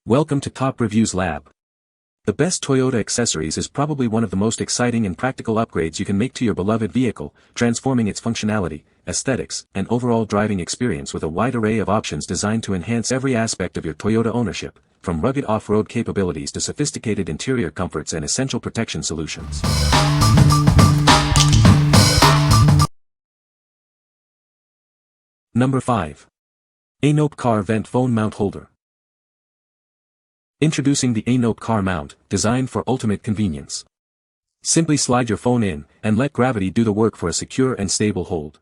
Welcome to Top Reviews Lab. The best Toyota accessories is probably one of the most exciting and practical upgrades you can make to your beloved vehicle, transforming its functionality, aesthetics, and overall driving experience with a wide array of options designed to enhance every aspect of your Toyota ownership, from rugged off-road capabilities to sophisticated interior comforts and essential protection solutions. Number 5. AINOPE Car Vent Phone Mount Holder. Introducing the AINOPE car mount, designed for ultimate convenience. Simply slide your phone in, and let gravity do the work for a secure and stable hold.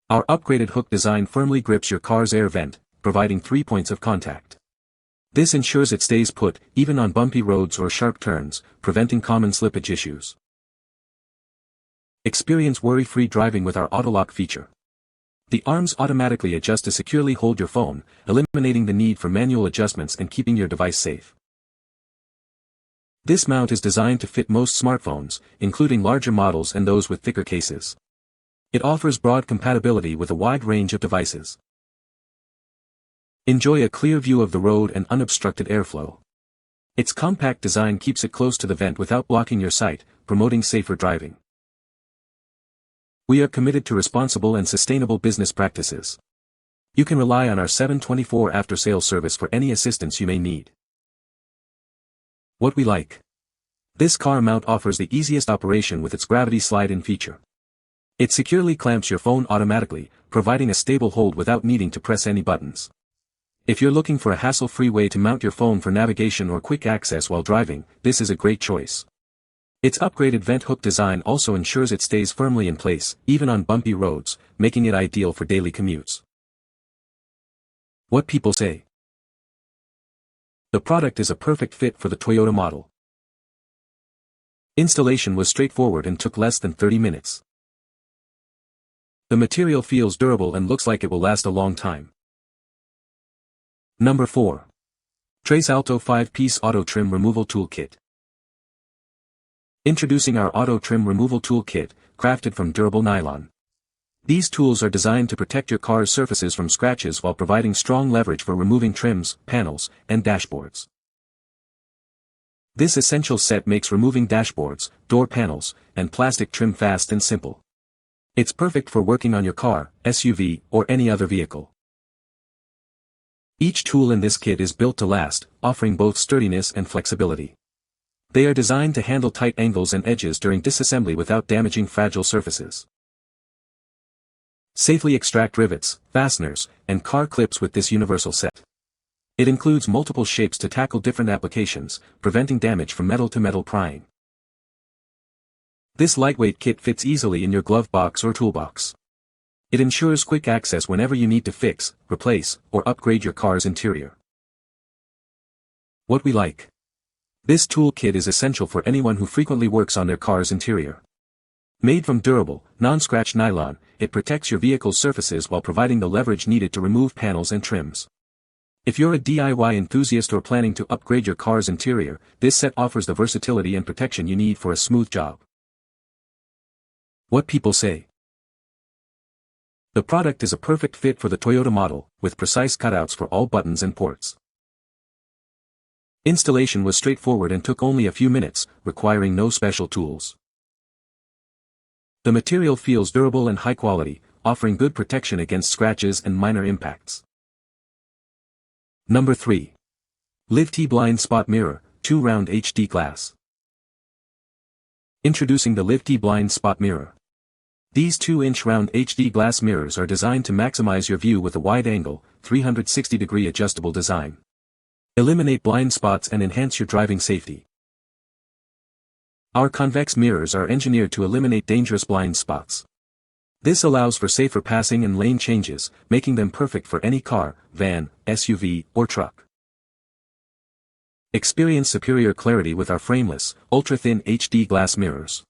Our upgraded hook design firmly grips your car's air vent, providing 3 points of contact. This ensures it stays put, even on bumpy roads or sharp turns, preventing common slippage issues. Experience worry-free driving with our auto-lock feature. The arms automatically adjust to securely hold your phone, eliminating the need for manual adjustments and keeping your device safe. This mount is designed to fit most smartphones, including larger models and those with thicker cases. It offers broad compatibility with a wide range of devices. Enjoy a clear view of the road and unobstructed airflow. Its compact design keeps it close to the vent without blocking your sight, promoting safer driving. We are committed to responsible and sustainable business practices. You can rely on our 7/24 after-sales service for any assistance you may need. What we like. This car mount offers the easiest operation with its gravity slide-in feature. It securely clamps your phone automatically, providing a stable hold without needing to press any buttons. If you're looking for a hassle-free way to mount your phone for navigation or quick access while driving, this is a great choice. Its upgraded vent hook design also ensures it stays firmly in place, even on bumpy roads, making it ideal for daily commutes. What people say. The product is a perfect fit for the Toyota model. Installation was straightforward and took less than 30 minutes. The material feels durable and looks like it will last a long time. Number 4. Tresalto 5-Piece Auto Trim Removal Toolkit. Introducing our Auto Trim Removal Toolkit, crafted from durable nylon. These tools are designed to protect your car's surfaces from scratches while providing strong leverage for removing trims, panels, and dashboards. This essential set makes removing dashboards, door panels, and plastic trim fast and simple. It's perfect for working on your car, SUV, or any other vehicle. Each tool in this kit is built to last, offering both sturdiness and flexibility. They are designed to handle tight angles and edges during disassembly without damaging fragile surfaces. Safely extract rivets, fasteners, and car clips with this universal set. It includes multiple shapes to tackle different applications, preventing damage from metal-to-metal prying. This lightweight kit fits easily in your glove box or toolbox. It ensures quick access whenever you need to fix, replace, or upgrade your car's interior. What we like. This toolkit is essential for anyone who frequently works on their car's interior. Made from durable, non-scratch nylon, it protects your vehicle's surfaces while providing the leverage needed to remove panels and trims. If you're a DIY enthusiast or planning to upgrade your car's interior, this set offers the versatility and protection you need for a smooth job. What people say. The product is a perfect fit for the Toyota model, with precise cutouts for all buttons and ports. Installation was straightforward and took only a few minutes, requiring no special tools. The material feels durable and high quality, offering good protection against scratches and minor impacts. Number 3. LivTee Blind Spot Mirror, 2-round HD glass. Introducing the LivTee Blind Spot Mirror. These 2-inch round HD glass mirrors are designed to maximize your view with a wide-angle, 360-degree adjustable design. Eliminate blind spots and enhance your driving safety. Our convex mirrors are engineered to eliminate dangerous blind spots. This allows for safer passing and lane changes, making them perfect for any car, van, SUV, or truck. Experience superior clarity with our frameless, ultra-thin HD glass mirrors.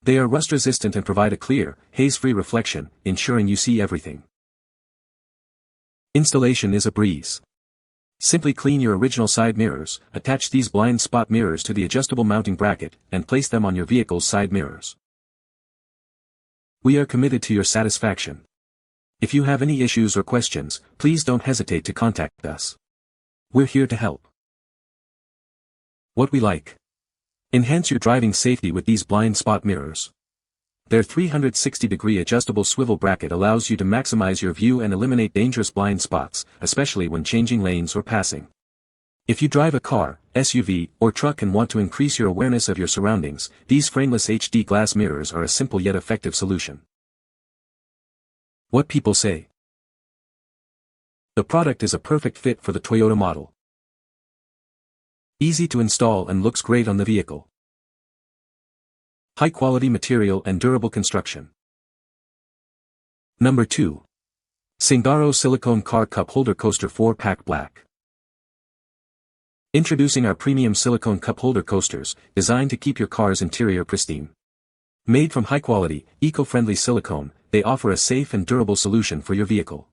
They are rust-resistant and provide a clear, haze-free reflection, ensuring you see everything. Installation is a breeze. Simply clean your original side mirrors, attach these blind spot mirrors to the adjustable mounting bracket, and place them on your vehicle's side mirrors. We are committed to your satisfaction. If you have any issues or questions, please don't hesitate to contact us. We're here to help. What we like. Enhance your driving safety with these blind spot mirrors. Their 360-degree adjustable swivel bracket allows you to maximize your view and eliminate dangerous blind spots, especially when changing lanes or passing. If you drive a car, SUV, or truck and want to increase your awareness of your surroundings, these frameless HD glass mirrors are a simple yet effective solution. What people say. The product is a perfect fit for the Toyota model. Easy to install and looks great on the vehicle. High-quality material and durable construction. Number 2. SINGARO Silicone Car Cup Holder Coaster 4-Pack Black. Introducing our premium silicone cup holder coasters, designed to keep your car's interior pristine. Made from high-quality, eco-friendly silicone, they offer a safe and durable solution for your vehicle.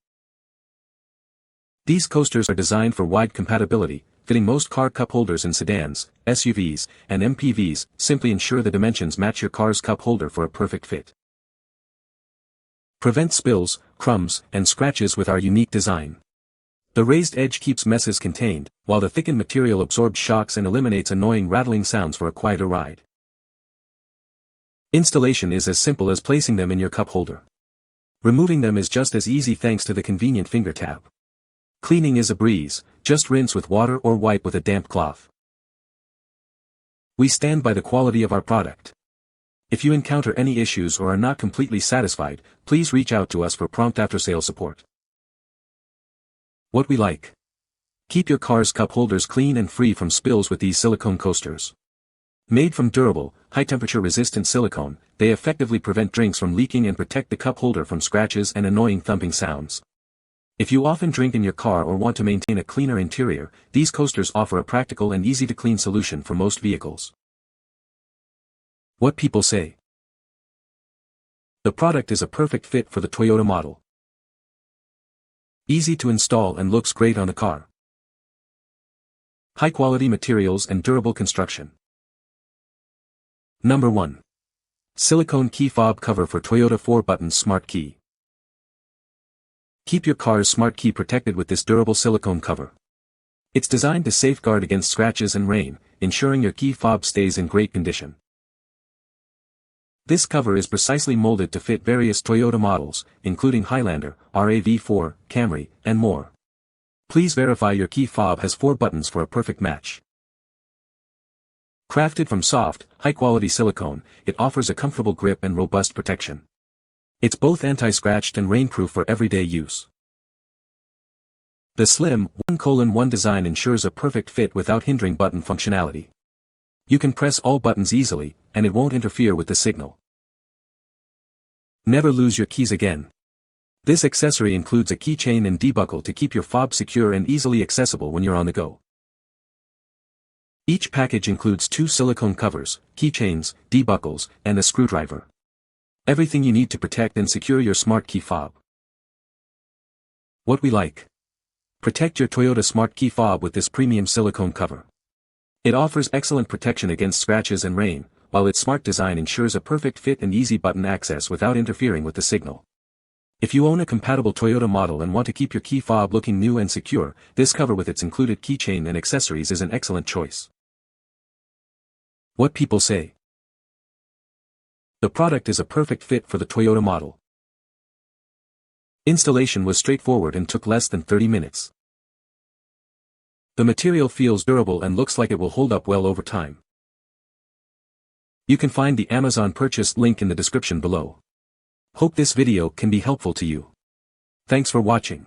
These coasters are designed for wide compatibility, fitting most car cup holders in sedans, SUVs, and MPVs. Simply ensure the dimensions match your car's cup holder for a perfect fit. Prevent spills, crumbs, and scratches with our unique design. The raised edge keeps messes contained, while the thickened material absorbs shocks and eliminates annoying rattling sounds for a quieter ride. Installation is as simple as placing them in your cup holder. Removing them is just as easy thanks to the convenient finger tab. Cleaning is a breeze, just rinse with water or wipe with a damp cloth. We stand by the quality of our product. If you encounter any issues or are not completely satisfied, please reach out to us for prompt after-sales support. What we like. Keep your car's cup holders clean and free from spills with these silicone coasters. Made from durable, high-temperature resistant silicone, they effectively prevent drinks from leaking and protect the cup holder from scratches and annoying thumping sounds. If you often drink in your car or want to maintain a cleaner interior, these coasters offer a practical and easy-to-clean solution for most vehicles. What people say. The product is a perfect fit for the Toyota model. Easy to install and looks great on the car. High-quality materials and durable construction. Number 1. Silicone Key Fob Cover for Toyota 4-Button Smart Key. Keep your car's smart key protected with this durable silicone cover. It's designed to safeguard against scratches and rain, ensuring your key fob stays in great condition. This cover is precisely molded to fit various Toyota models, including Highlander, RAV4, Camry, and more. Please verify your key fob has 4 buttons for a perfect match. Crafted from soft, high-quality silicone, it offers a comfortable grip and robust protection. It's both anti-scratched and rainproof for everyday use. The slim 1:1 design ensures a perfect fit without hindering button functionality. You can press all buttons easily, and it won't interfere with the signal. Never lose your keys again. This accessory includes a keychain and debuckle to keep your fob secure and easily accessible when you're on the go. Each package includes 2 silicone covers, keychains, debuckles, and a screwdriver. Everything you need to protect and secure your smart key fob. What we like. Protect your Toyota smart key fob with this premium silicone cover. It offers excellent protection against scratches and rain, while its smart design ensures a perfect fit and easy button access without interfering with the signal. If you own a compatible Toyota model and want to keep your key fob looking new and secure, this cover with its included keychain and accessories is an excellent choice. What people say. The product is a perfect fit for the Toyota model. Installation was straightforward and took less than 30 minutes. The material feels durable and looks like it will hold up well over time. You can find the Amazon purchase link in the description below. Hope this video can be helpful to you. Thanks for watching.